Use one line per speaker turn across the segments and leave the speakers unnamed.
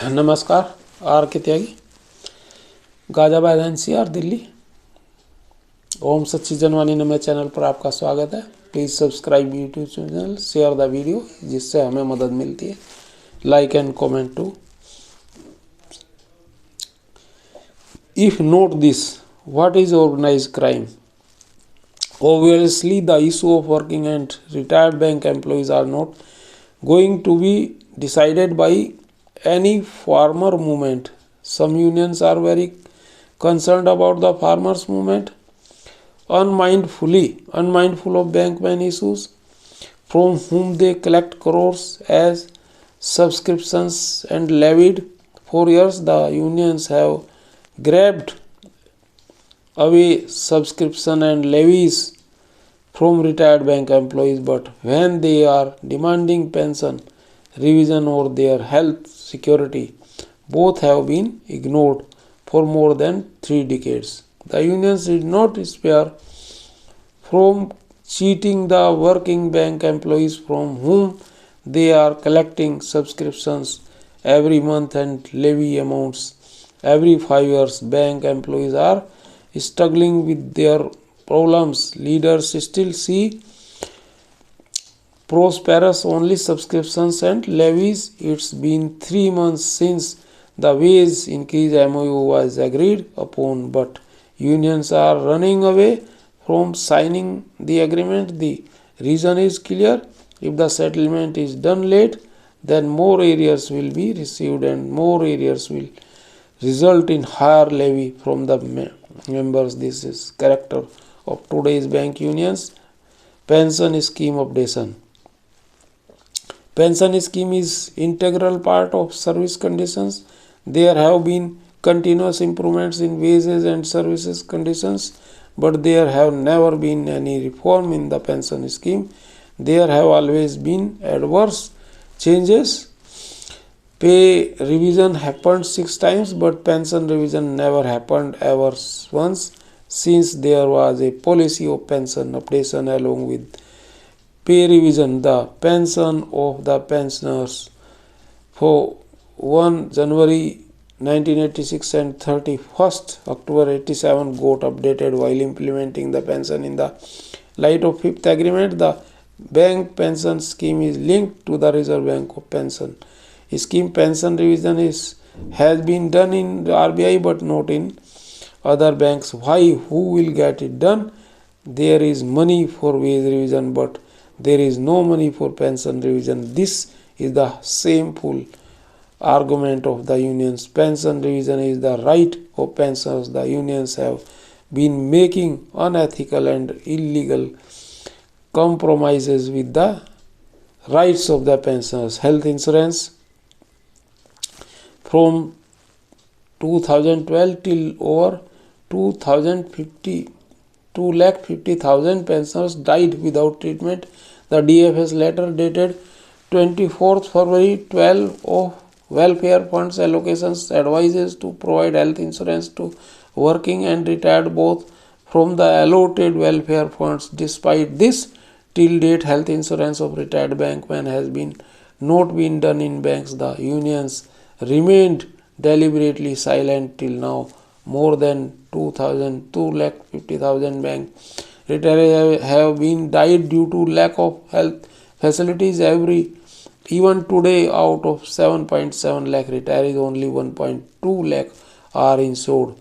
नमस्कार। आर के त्यागी, गाजियाबाद NCR दिल्ली। ओम सच्ची जनवानी नमे चैनल पर आपका स्वागत है। Please subscribe YouTube channel, share the video जिससे हमें मदद मिलती है। Like and comment too. If not this, what is organized crime? Obviously, the issue of working and retired bank employees are not going to be decided by any farmer movement. Some unions are very concerned about the farmers movement, unmindful of bankman issues, from whom they collect crores as subscriptions and levied. For years, the unions have grabbed away subscription and levies from retired bank employees, but when they are demanding pension revision or their health security, both have been ignored for more than 3 decades. The unions did not spare from cheating the working bank employees from whom they are collecting subscriptions every month and levy amounts every 5 years. Bank employees are struggling with their problems. Leaders still see prosperous only subscriptions and levies. It's been 3 months since the wage increase MOU was agreed upon, but unions are running away from signing the agreement. The reason is clear: if the settlement is done late, then more arrears will be received and more arrears will result in higher levy from the members. This is character of today's bank unions. Pension scheme updation. Pension scheme is integral part of service conditions. There have been continuous improvements in wages and services conditions, but there have never been any reform in the pension scheme. There have always been adverse changes. Pay revision happened 6 times, but pension revision never happened ever once, since there was a policy of pension updation along with pay revision. The pension of the pensioners for 1 January 1986 and 31st October 87 got updated while implementing the pension in the light of 5th agreement. The bank pension scheme is linked to the Reserve Bank of pension scheme. Pension revision has been done in the RBI but not in other banks. Why? Who will get it done? There is money for wage revision, but there is no money for pension revision. This is the shameful argument of the unions. Pension revision is the right of pensioners. The unions have been making unethical and illegal compromises with the rights of the pensioners. Health insurance. From 2012 till over 2,50,000 pensioners died without treatment. The DFS letter dated 24th February 12 of welfare funds allocations advises to provide health insurance to working and retired both from the allotted welfare funds. Despite this, till date health insurance of retired bankmen has not been done in banks. The unions remained deliberately silent till now. More than 2,50,000 bank retirees have been died due to lack of health facilities. Even today, out of 7.7 lakh retirees, only 1.2 lakh are insured.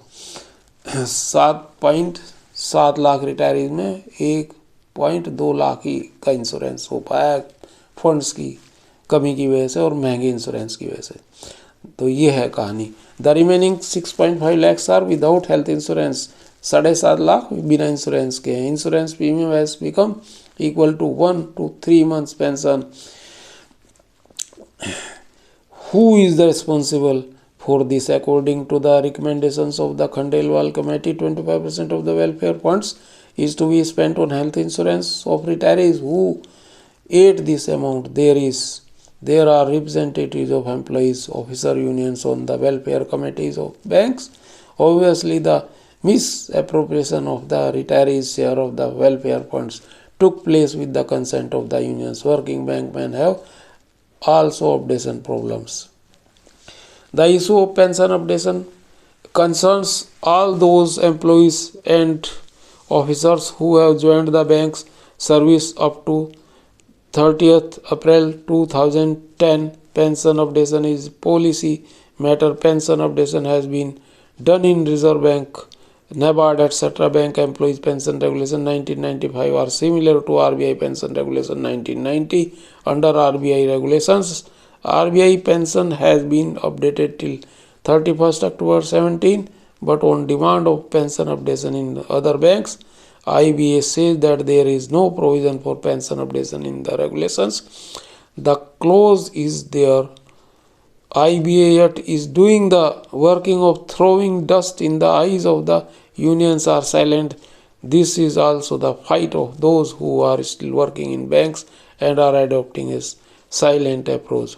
7.7 lakh retirees में 1.2 लाख ही का insurance हो पाया funds की कमी की वजह से और महंगी इंश्योरेंस की वजह से। तो ये है कहानी। The remaining 6.5 lakhs are without health insurance. 7.5 lakh बिना इंश्योरेंस के हैं। Insurance premium has become equal to 1 to 3 months pension. Who is the responsible for this? According to the recommendations of the Khandelwal committee, 25% of the welfare funds is to be spent on health insurance of retirees. Who ate this amount? There are representatives of employees, officer unions on the welfare committees of banks. Obviously, the misappropriation of the retirees' share of the welfare funds took place with the consent of the unions. Working bankmen have also updation problems. The issue of pension updation concerns all those employees and officers who have joined the bank's service up to 30th April 2010. Pension updation is policy matter. Pension updation has been done in Reserve Bank, NABARD, etc. Bank Employees Pension Regulation 1995 are similar to RBI Pension Regulation 1990. Under RBI regulations, RBI pension has been updated till 31st October 17, but on demand of pension updation in other banks, IBA says that there is no provision for pension updation in the regulations. The clause is there. IBA yet is doing the working of throwing dust in the eyes of the unions are silent. This is also the fight of those who are still working in banks and are adopting a silent approach.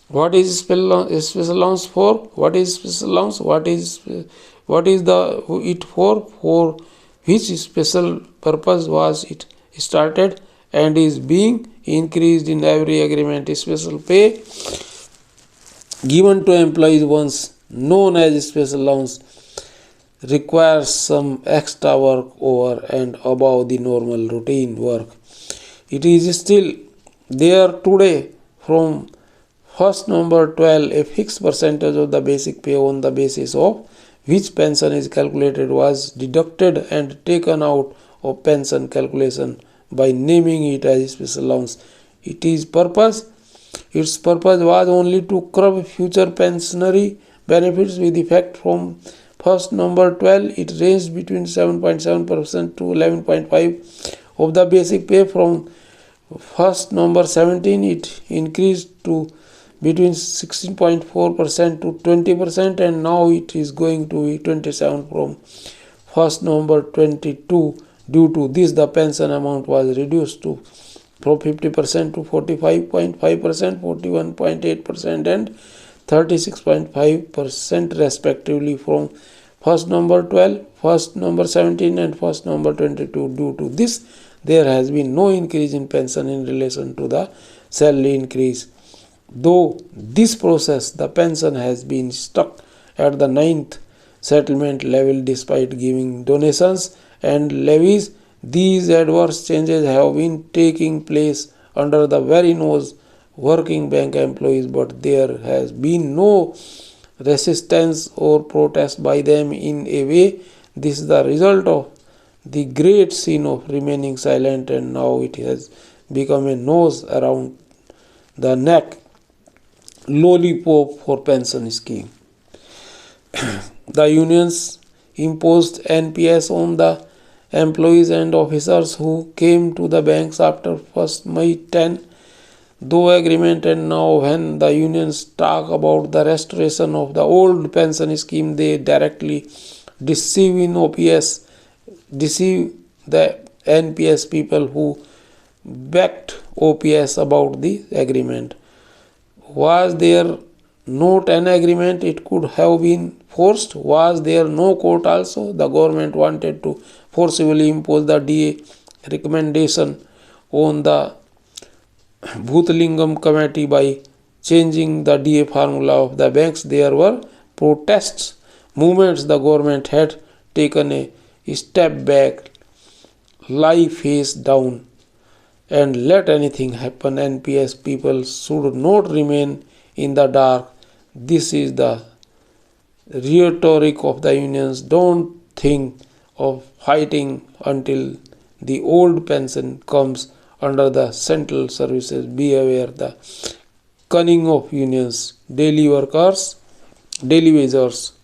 What is special allowance for? What is special allowance? What is the it for? For which special purpose was it started and is being increased in every agreement? Special pay given to employees once known as special allowance requires some extra work over and above the normal routine work. It is still there today. From 1st November 12, a fixed percentage of the basic pay on the basis of which pension is calculated was deducted and taken out of pension calculation by naming it as special allowance. Its purpose was only to curb future pensionary benefits with effect from 1st November 12. It ranged between 7.7% to 11.5% of the basic pay. From 1st November 17, it increased to between 16.4% to 20%, and now it is going to be 27% from 1st November 22. Due to this, the pension amount was reduced to from 50% to 45.5%, 41.8% and 36.5% respectively from 1st November 12, 1st November 17 and 1st November 22. Due to this, there has been no increase in pension in relation to the salary increase. Though this process, the pension has been stuck at the 9th settlement level despite giving donations and levies. These adverse changes have been taking place under the very nose working bank employees, but there has been no resistance or protest by them in a way. This is the result of the great sin of remaining silent, and now it has become a nose around the neck lollipop for pension scheme. The unions imposed NPS on the employees and officers who came to the banks after 1st May 10. Though agreement, and now when the unions talk about the restoration of the old pension scheme, they directly deceive the NPS people who backed OPS about the agreement. Was there not an agreement? It could have been forced. Was there no court also? The government wanted to forcibly impose the DA recommendation on the Bhutlingam committee by changing the DA formula of the banks. There were protests movements. The government had taken a step back, lie face down, and let anything happen. NPS people should not remain in the dark. This is the rhetoric of the unions. Don't think of fighting until the old pension comes under the central services. Be aware the cunning of unions, daily workers, daily wagers.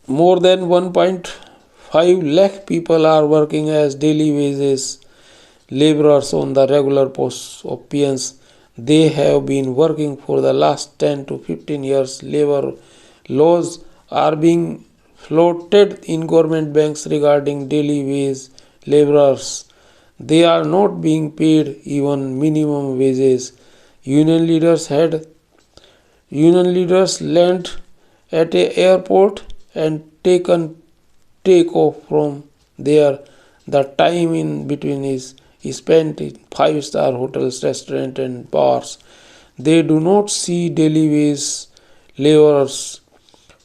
More than 1.5 lakh people are working as daily wages laborers on the regular posts of PNs. They have been working for the last 10 to 15 years. Labor laws are being floated in government banks regarding daily wage laborers. They are not being paid even minimum wages. Union leaders land at an airport and take off from there. The time in between is spent in 5-star hotels, restaurants, and bars. They do not see daily wage laborers.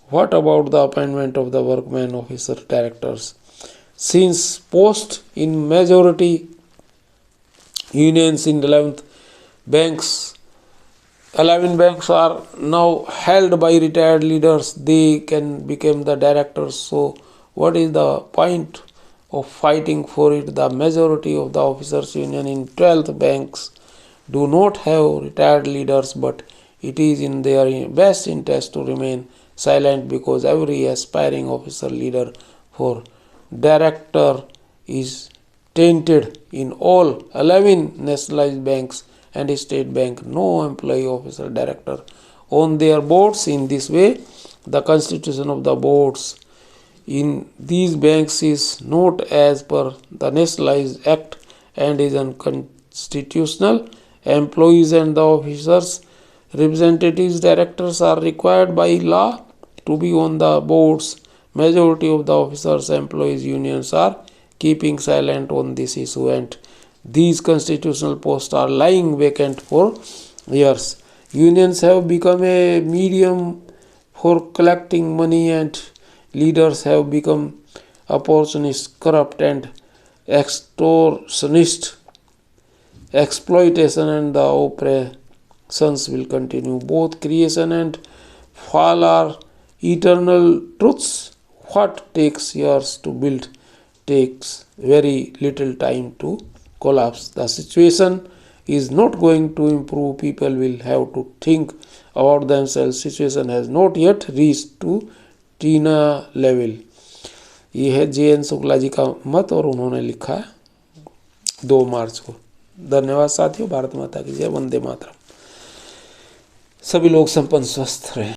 What about the appointment of the workmen, officer, directors? Since post in majority unions in 11 banks are now held by retired leaders, they can become the directors. So what is the point of fighting for it? The majority of the officers union in 12th banks do not have retired leaders, but it is in their best interest to remain silent, because every aspiring officer leader for director is tainted. In all 11 nationalized banks and state bank, no employee officer director on their boards. In this way, the constitution of the boards in these banks is not as per the nationalized act and is unconstitutional. Employees and the officers, representatives, directors are required by law to be on the boards. Majority of the officers, employees, unions are keeping silent on this issue, and these constitutional posts are lying vacant for years. Unions have become a medium for collecting money, and leaders have become opportunists, corrupt, and extortionist. Exploitation and the oppressions will continue. Both creation and fall are eternal truths. What takes years to build takes very little time to collapse. The situation is not going to improve. People will have to think about themselves. Situation has not yet reached to Tina level. ये है JN. Shukla ji का मत और उन्होंने लिखा है 2 मार्च को. धन्यवाद साथियों. भारत माता की जय. वंदे मातरम. सभी लोग संपन्न स्वस्थ रहे.